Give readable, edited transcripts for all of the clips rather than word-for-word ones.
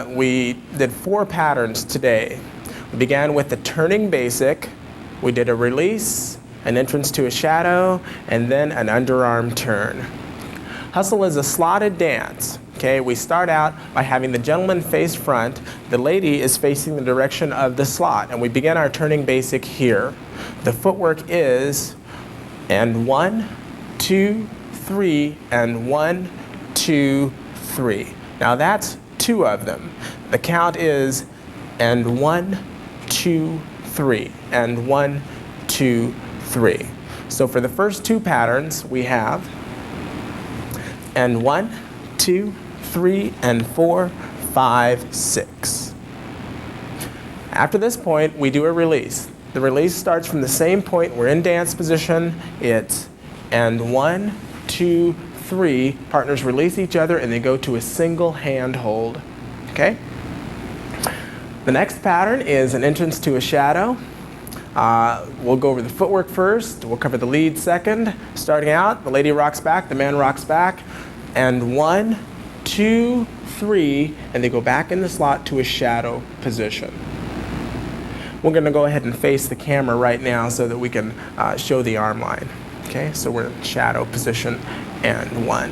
We did 4 patterns today. We began with the turning basic, we did a release, an entrance to a shadow, and then an underarm turn. Hustle is a slotted dance. Okay, we start out by having the gentleman face front, the lady is facing the direction of the slot, and we begin our turning basic here. The footwork is and 1, 2, 3, and 1, 2, 3. Now that's 2 of them. The count is and 1, 2, 3, and 1, 2, 3. So for the first 2 patterns, we have and 1, 2, 3, and 4, 5, 6. After this point, we do a release. The release starts from the same point. We're in dance position. It's and 1, 2, 3. Partners release each other and they go to a single hand hold. Okay? The next pattern is an entrance to a shadow. We'll go over the footwork first. We'll cover the lead second. Starting out, the lady rocks back, the man rocks back. And 1, 2, 3, and they go back in the slot to a shadow position. We're going to go ahead and face the camera right now so that we can show the arm line. Okay, so we're in shadow position and 1.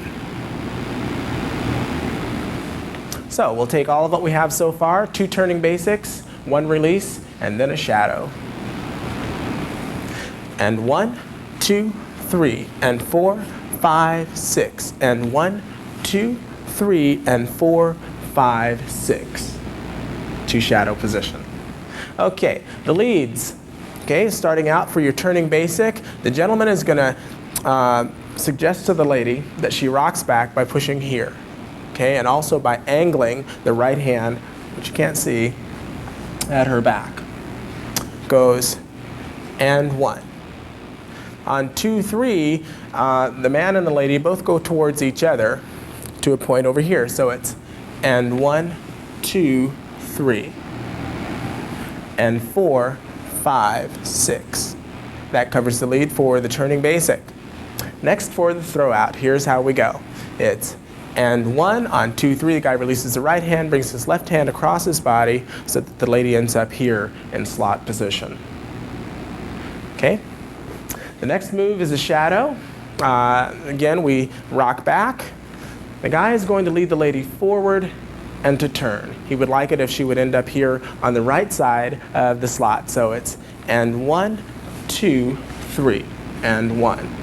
So we'll take all of what we have so far, 2 turning basics, 1 release, and then a shadow. And 1, 2, 3, and 4, 5, 6, and 1, 2, 3, and 4, 5, 6. To shadow position. Okay, the leads. Okay, starting out for your turning basic, the gentleman is going to suggest to the lady that she rocks back by pushing here. Okay, and also by angling the right hand, which you can't see, at her back. Goes and 1. On 2, 3, the man and the lady both go towards each other to a point over here. So it's and 1, 2, 3. And 4, 5, 6. That covers the lead for the turning basic. Next for the throw out, here's how we go. It's and 1 on 2, 3. The guy releases the right hand, brings his left hand across his body so that the lady ends up here in slot position. Okay? The next move is a shadow. Again, we rock back. The guy is going to lead the lady forward and to turn. He would like it if she would end up here on the right side of the slot. So it's and 1, 2, 3, and 1.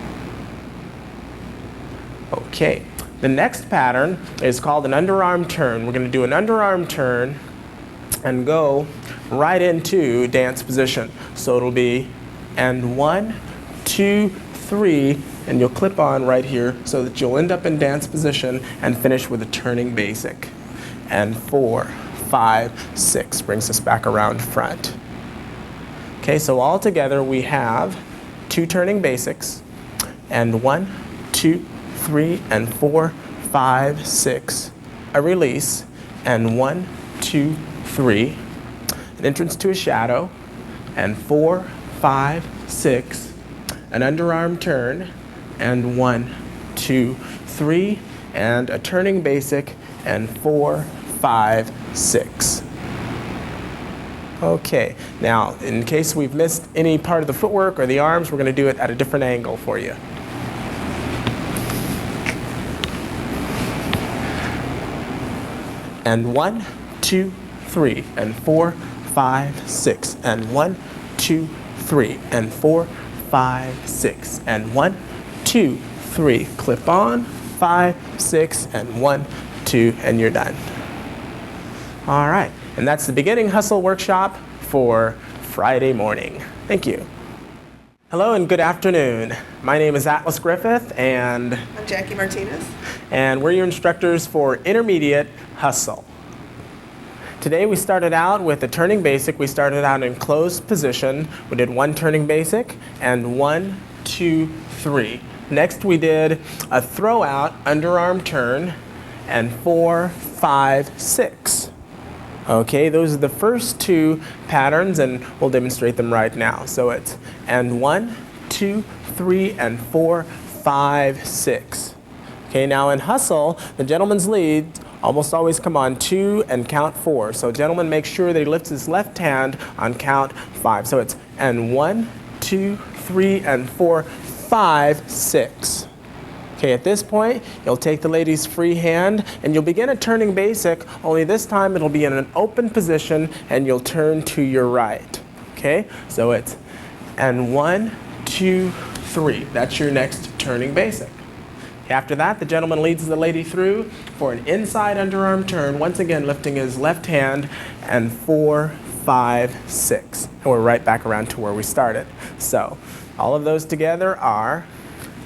Okay. The next pattern is called an underarm turn. We're going to do an underarm turn and go right into dance position. So it'll be and 1, 2, 3, and you'll clip on right here so that you'll end up in dance position and finish with a turning basic. And 4, 5, 6 brings us back around front. Okay, so all together we have 2 turning basics and 1, 2, 3, and 4, 5, 6, a release, and 1, 2, 3, an entrance to a shadow, and 4, 5, 6, an underarm turn, and 1, 2, 3, and a turning basic, and 4, 5, 6. Okay, now in case we've missed any part of the footwork or the arms, we're going to do it at a different angle for you. And 1, 2, 3, and 4, 5, 6, and 1, 2, 3, and 4, 5, 6, and 1, 2, 3, clip on, 5, 6, and 1, 2, and you're done. All right, and that's the beginning hustle workshop for Friday morning. Thank you. Hello and good afternoon. My name is Atlas Griffith and I'm Jackie Martinez. And we're your instructors for intermediate hustle. Today we started out with a turning basic. We started out in closed position. We did 1 turning basic and 1, 2, 3. Next we did a throw out underarm turn and 4, 5, 6. Okay, those are the first 2 patterns and we'll demonstrate them right now. So it's and 1, 2, 3, and 4, 5, 6. Okay, now in hustle, the gentleman's leads almost always come on 2 and count 4. So gentleman, make sure that he lifts his left hand on count 5. So it's and 1, 2, 3, and 4, 5, 6. Okay, at this point, you'll take the lady's free hand and you'll begin a turning basic, only this time it'll be in an open position and you'll turn to your right. Okay, so it's and 1, 2, 3. That's your next turning basic. After that, the gentleman leads the lady through for an inside underarm turn, once again lifting his left hand, and 4, 5, 6. And we're right back around to where we started. So all of those together are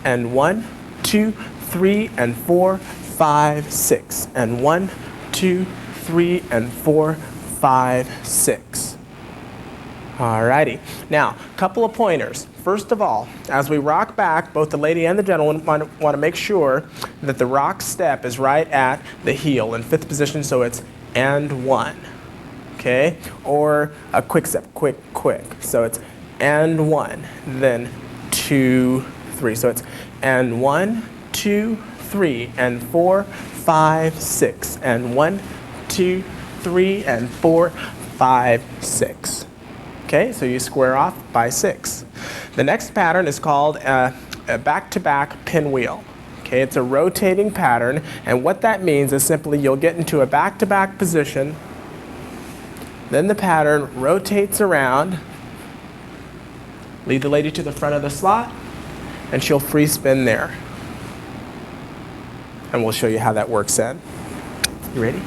and 1, 2, 3, and 4, 5, 6. And 1, 2, 3, and 4, 5, 6. Alrighty. Now, a couple of pointers. First of all, as we rock back, both the lady and the gentleman want to make sure that the rock step is right at the heel in 5th position, so it's and 1. Okay? Or a quick step, quick. So it's and 1, then 2, 3. So it's and 1, 2, 3, and 4, 5, 6. And 1, 2, 3, and 4, 5, 6. Okay, so you square off by 6. The next pattern is called a back-to-back pinwheel. Okay, it's a rotating pattern, and what that means is simply you'll get into a back-to-back position, then the pattern rotates around, lead the lady to the front of the slot, and she'll free spin there. And we'll show you how that works then. You ready?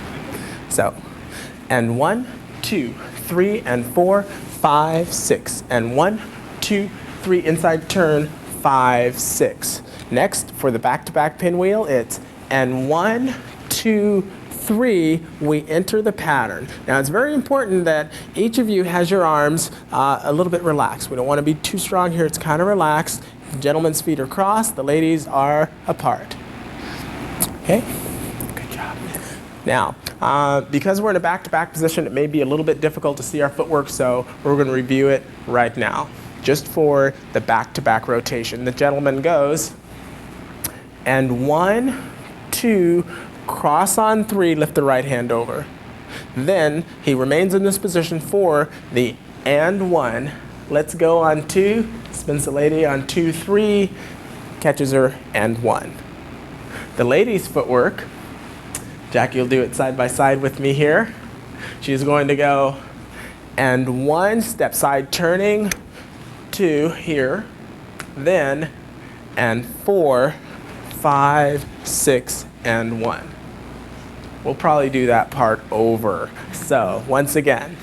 So, and 1, 2, 3, and 4, 5, 6. And 1, 2, 3, inside turn, 5, 6. Next, for the back-to-back pinwheel, it's and 1, 2, 3, we enter the pattern. Now it's very important that each of you has your arms a little bit relaxed. We don't want to be too strong here. It's kind of relaxed. The gentleman's feet are crossed. The ladies are apart. Okay? Good job. Now, because we're in a back-to-back position, it may be a little bit difficult to see our footwork, so we're going to review it right now. Just for the back-to-back rotation. The gentleman goes, and 1, 2, cross on 3, lift the right hand over. Then he remains in this position for the and 1. Let's go on 2, spins the lady on 2, 3, catches her, and 1. The lady's footwork, Jackie will do it side by side with me here. She's going to go and 1, step side turning, 2 here, then and 4, 5, 6, and 1. We'll probably do that part over. So once again,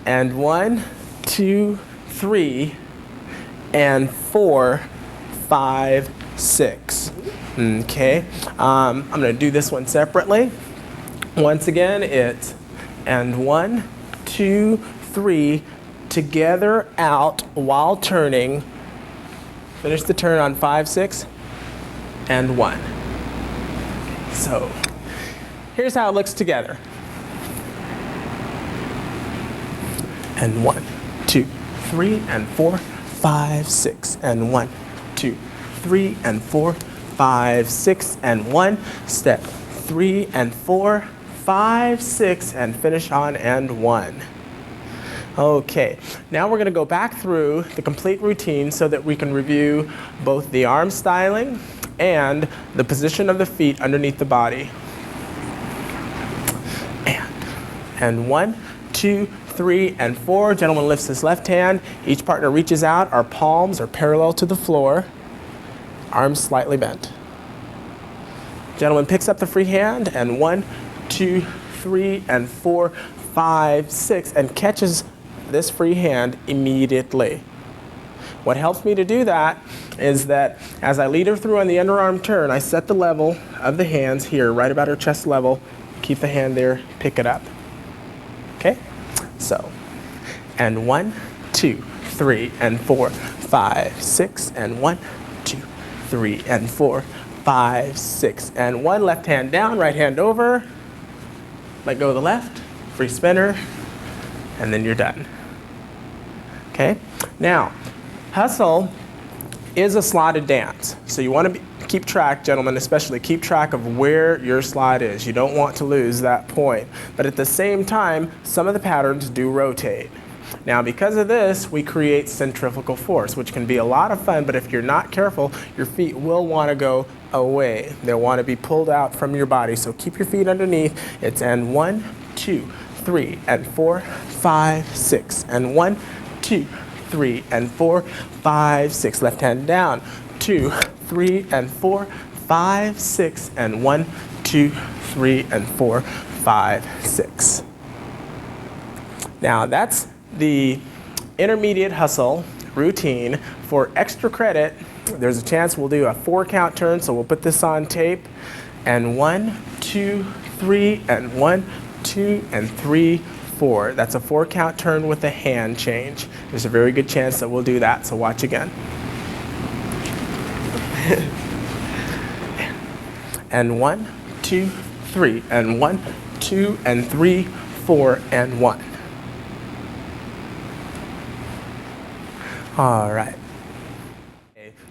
and 1, 2, 3, and 4, 5, 6. Okay, I'm going to do this one separately. Once again, it's and 1, 2, 3, together out while turning. Finish the turn on 5, 6, and 1. So here's how it looks together. And 1, 2, 3, and 4, 5, 6, and 1, 2, 3, and 4, 5, 6, and 1. Step 3 and 4, 5, 6, and finish on and 1. Okay, now we're going to go back through the complete routine so that we can review both the arm styling and the position of the feet underneath the body. And 1, 2, 3, and 4. Gentleman lifts his left hand. Each partner reaches out. Our palms are parallel to the floor. Arms slightly bent. Gentleman picks up the free hand, and 1, 2, 3, and 4, 5, 6, and catches this free hand immediately. What helps me to do that is that as I lead her through on the underarm turn, I set the level of the hands here, right about her chest level. Keep the hand there, pick it up. Okay? So, and 1, 2, 3, and 4, 5, 6, and 1, 2, 3, and 4, 5, 6, and 1. Left hand down, right hand over. Let go of the left, free spinner, and then you're done. Okay? Now, hustle is a slotted dance. So you want to keep track, gentlemen, especially keep track of where your slide is. You don't want to lose that point. But at the same time, some of the patterns do rotate. Now, because of this, we create centrifugal force, which can be a lot of fun, but if you're not careful, your feet will want to go away. They'll want to be pulled out from your body, so keep your feet underneath. It's and 1, 2, 3, and 4, 5, 6, and 1, 2, 3, and 4, 5, 6. Left hand down. 2, 3, and 4, 5, 6, and 1, 2, 3, and 4, 5, 6. Now, that's the intermediate hustle routine. For extra credit, there's a chance we'll do a 4-count turn, so we'll put this on tape. And 1, 2, 3, and 1, 2, and 3, 4. That's a 4-count turn with a hand change. There's a very good chance that we'll do that, so watch again. And 1, 2, 3, and 1, 2, and 3, 4, and 1. All right.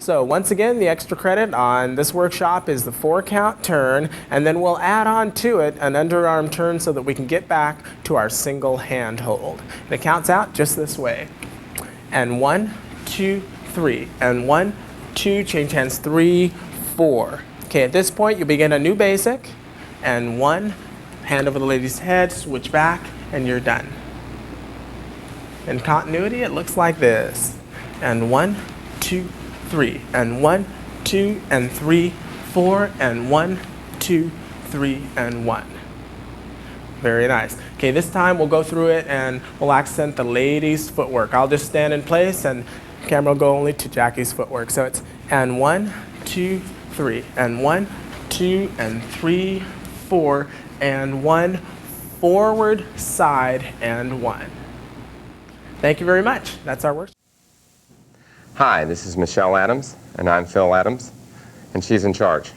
So once again, the extra credit on this workshop is the 4-count turn, and then we'll add on to it an underarm turn so that we can get back to our single hand hold. And it counts out just this way. And 1, 2, 3, and 1, 2, change hands, 3, 4. Okay, at this point, you begin a new basic, and 1, hand over the lady's head, switch back, and you're done. In continuity, it looks like this. And 1, 2, 3, and 1, 2, and 3, 4, and 1, 2, 3, and 1. Very nice. Okay, this time we'll go through it and we'll accent the lady's footwork. I'll just stand in place and camera will go only to Jackie's footwork. So it's and 1, 2, 3, and 1, 2, and 3, 4, and 1, forward, side, and 1. Thank you very much. That's our workshop. Hi, this is Michelle Adams, and I'm Phil Adams, and she's in charge.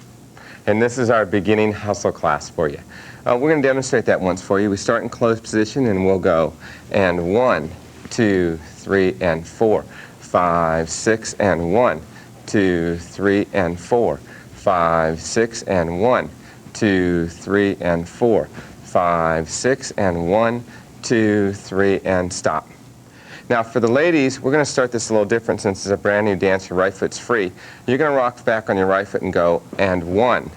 And this is our beginning hustle class for you. We're going to demonstrate that once for you. We start in closed position, and we'll go. And 1, 2, 3, and 4, 5, 6, and 1, 2, 3, and 4, 5, 6, and 1, 2, 3, and 4, 5, 6, and 1, 2, 3, and stop. Now for the ladies, we're going to start this a little different since it's a brand new dance. Your right foot's free. You're going to rock back on your right foot and go, and 1,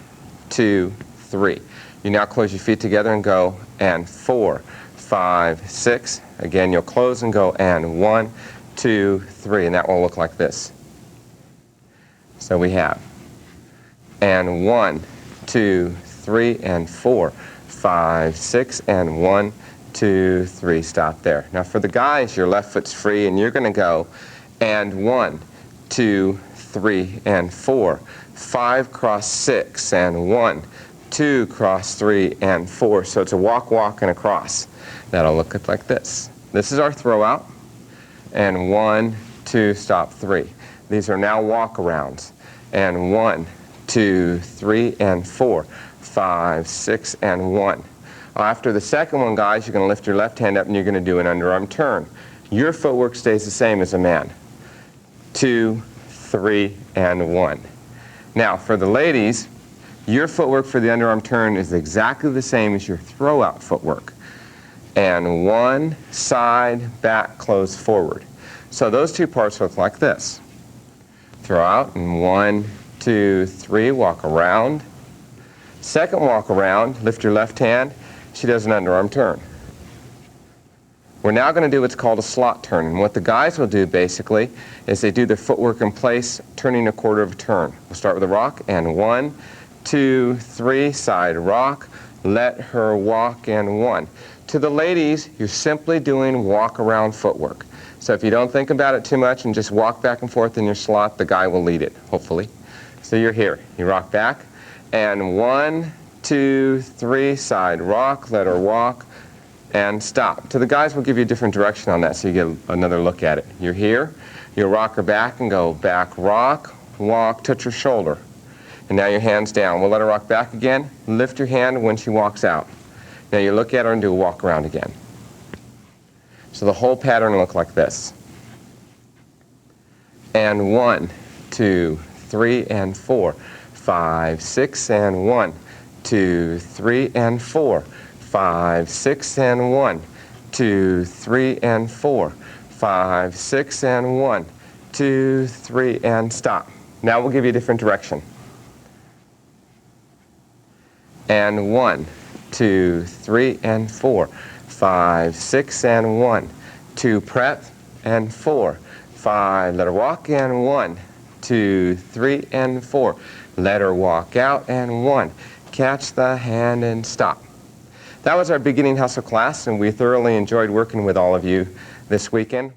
2, 3. You now close your feet together and go, and 4, 5, 6. Again, you'll close and go, and 1, 2, 3. And that will look like this. So we have, and 1, 2, 3, and 4, 5, 6, and 1, 2, 3, stop there. Now for the guys, your left foot's free and you're going to go and 1, 2, 3, and 4, 5 cross 6, and 1, 2 cross 3, and 4. So it's a walk, walk, and a cross. That'll look like this. This is our throw out. And 1, 2, stop, 3. These are now walk arounds. And 1, 2, 3, and 4, 5, 6, and 1. After the second one, guys, you're going to lift your left hand up and you're going to do an underarm turn. Your footwork stays the same as a man. 2, 3, and 1. Now, for the ladies, your footwork for the underarm turn is exactly the same as your throw-out footwork. And 1, side, back, close, forward. So those two parts look like this. Throw out, and 1, 2, 3, walk around. Second walk around, lift your left hand. She does an underarm turn. We're now going to do what's called a slot turn. And what the guys will do basically is they do their footwork in place, turning a quarter of a turn. We'll start with a rock, and 1, 2, 3, side rock, let her walk, and 1. To the ladies, you're simply doing walk around footwork. So if you don't think about it too much and just walk back and forth in your slot, the guy will lead it, hopefully. So you're here. You rock back, and 1, 2, 3, side rock, let her walk, and stop. To the guys, we'll give you a different direction on that so you get another look at it. You're here, you'll rock her back and go back, rock, walk, touch her shoulder. And now your hand's down. We'll let her rock back again. Lift your hand when she walks out. Now you look at her and do a walk around again. So the whole pattern will look like this. And 1, 2, 3, and 4, 5, 6, and 1, 2, 3, and 4, 5, 6, and 1, 2, 3, and 4, 5, 6, and 1, 2, 3, and stop. Now we'll give you a different direction. And 1, 2, 3, and 4, 5, 6, and 1, 2, prep, and 4, 5, let her walk, and 1, 2, 3, and 4, let her walk out, and 1, catch the hand and stop. That was our beginning hustle class, and we thoroughly enjoyed working with all of you this weekend.